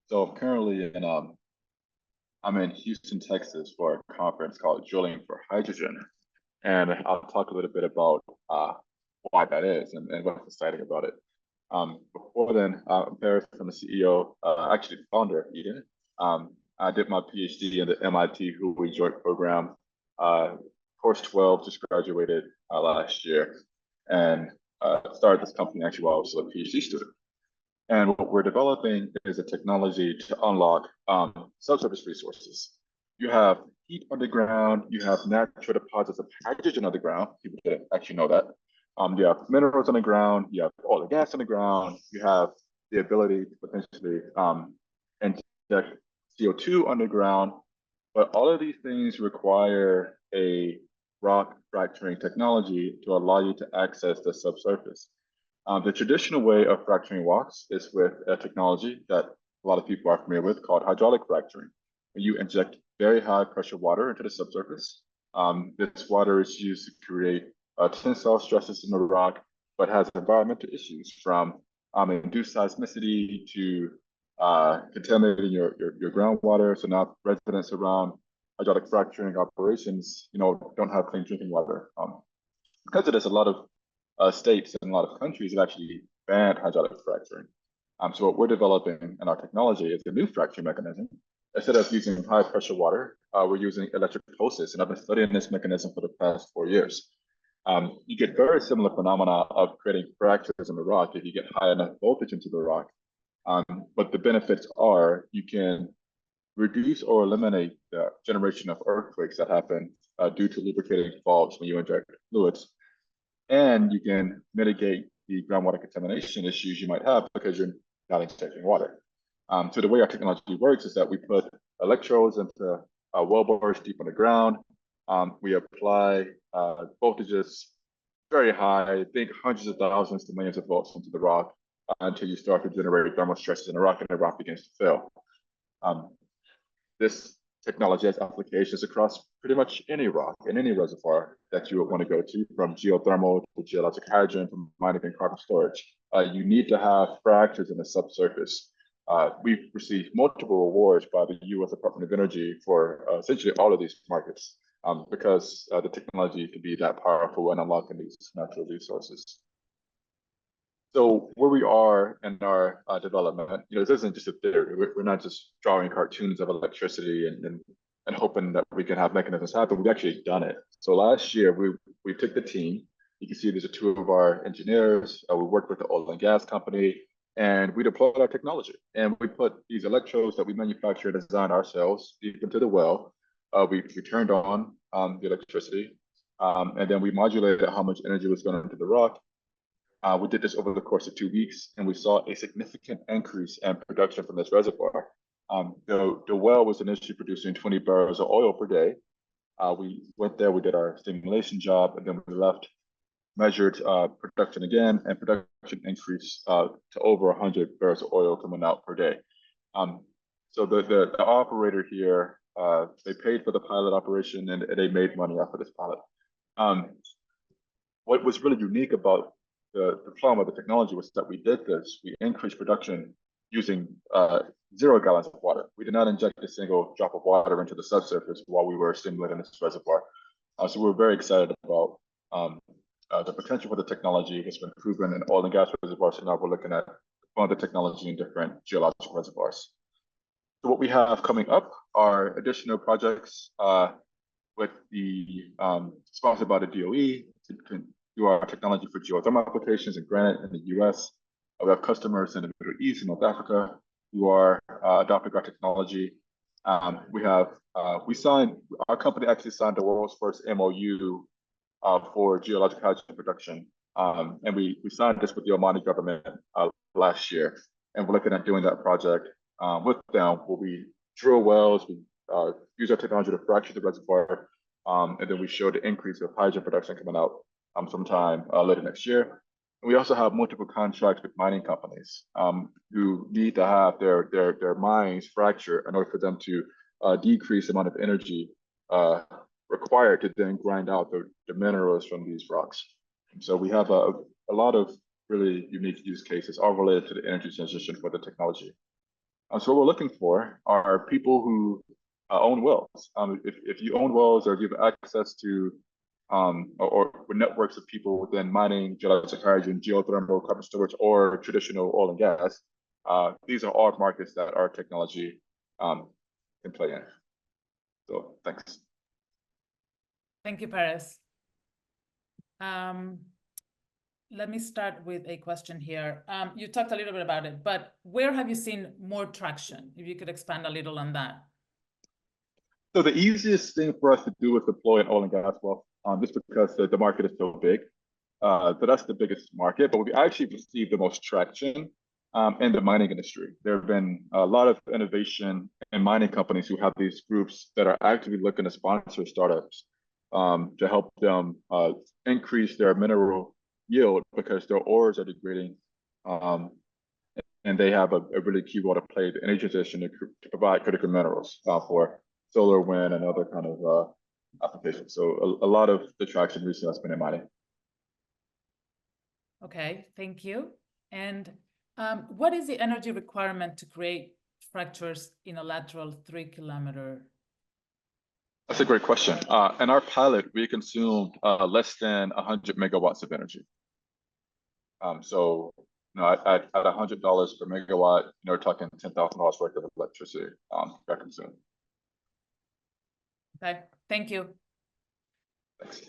So currently I'm in Houston, Texas for a conference called Drilling for Hydrogen. And I'll talk a little bit about why that is and what's exciting about it. Before then, I'm Paris. I'm the CEO, actually the founder of Eden. I did my PhD in the MIT Huawei Joint Program. Course 12, just graduated last year, and started this company actually while I was still a PhD student. And what we're developing is a technology to unlock subsurface resources. You have heat underground, you have natural deposits of hydrogen underground. People didn't actually know that. You have minerals underground, you have oil and gas underground, you have the ability to potentially inject CO2 underground. But all of these things require a rock fracturing technology to allow you to access the subsurface. The traditional way of fracturing rocks is with a technology that a lot of people are familiar with called hydraulic fracturing. You inject very high pressure water into the subsurface. This water is used to create tensile stresses in the rock, but has environmental issues from induced seismicity to contaminating your groundwater. So now residents around hydraulic fracturing operations, don't have clean drinking water. Because of this, a lot of states and a lot of countries have actually banned hydraulic fracturing. So what we're developing in our technology is a new fracturing mechanism. Instead of using high pressure water, we're using electrolysis, and I've been studying this mechanism for the past 4 years. You get very similar phenomena of creating fractures in the rock if you get high enough voltage into the rock. But the benefits are you can reduce or eliminate the generation of earthquakes that happen due to lubricating faults when you inject fluids. And you can mitigate the groundwater contamination issues you might have because you're not injecting water. So the way our technology works is that we put electrodes into well bores deep underground. We apply voltages very high, I think hundreds of thousands to millions of volts into the rock until you start to generate thermal stresses in the rock and the rock begins to fail. This technology has applications across pretty much any rock and any reservoir that you would want to go to, from geothermal to geologic hydrogen, from mining and carbon storage. You need to have fractures in the subsurface. We've received multiple awards by the U.S. Department of Energy for essentially all of these markets because the technology can be that powerful in unlocking these natural resources. So where we are in our development, this isn't just a theory. We're not just drawing cartoons of electricity and hoping that we can have mechanisms happen. We've actually done it. So last year, we took the team. You can see these are two of our engineers. We worked with the oil and gas company, and we deployed our technology. And we put these electrodes that we manufacture and design ourselves deep into the well. We turned on the electricity, and then we modulated how much energy was going into the rock. We did this over the course of 2 weeks, and we saw a significant increase in production from this reservoir. The well was initially producing 20 barrels of oil per day. We went there, we did our stimulation job, and then we left, measured production again, and production increased to over 100 barrels of oil coming out per day. So the operator here, they paid for the pilot operation, and they made money off of this pilot. What was really unique about the deployment of the technology was that we did this. We increased production using 0 gallons of water. We did not inject a single drop of water into the subsurface while we were stimulating this reservoir. So we're very excited about the potential for the technology that's been proven in oil and gas reservoirs. So now we're looking at the technology in different geological reservoirs. So what we have coming up are additional projects with the sponsored by the DOE to do our technology for geothermal applications in granite in the US. We have customers in the Middle East and North Africa who are adopting our technology. Our company actually signed the world's first MOU for geologic hydrogen production. And we signed this with the Omani government last year. And we're looking at doing that project with them where we drill wells, we use our technology to fracture the reservoir, and then we show the increase of hydrogen production coming out sometime later next year. And we also have multiple contracts with mining companies who need to have their mines fracture in order for them to decrease the amount of energy required to then grind out the minerals from these rocks. And so we have a lot of really unique use cases all related to the energy transition for the technology. So what we're looking for are people who own wells. If you own wells or give access to or networks of people within mining, geologic hydrogen, geothermal, carbon storage, or traditional oil and gas, these are all markets that our technology can play in. So thanks. Thank you, Paris. Let me start with a question here. You talked a little bit about it, but where have you seen more traction? If you could expand a little on that. So the easiest thing for us to do is deploy an oil and gas well, just because the market is so big. So that's the biggest market, but we actually received the most traction in the mining industry. There have been a lot of innovation in mining companies who have these groups that are actively looking to sponsor startups to help them increase their mineral yield because their ores are degrading, and they have a really key role to play in the energy transition to provide critical minerals for solar, wind, and other kind of applications. So a lot of the traction recently has been in mining. Okay, thank you. And what is the energy requirement to create fractures in a lateral 3-kilometer? That's a great question. In our pilot, we consumed less than 100 megawatts of energy. So, at $100 per megawatt, we're talking $10,000 worth of electricity that consumed. Okay, thank you. Thanks.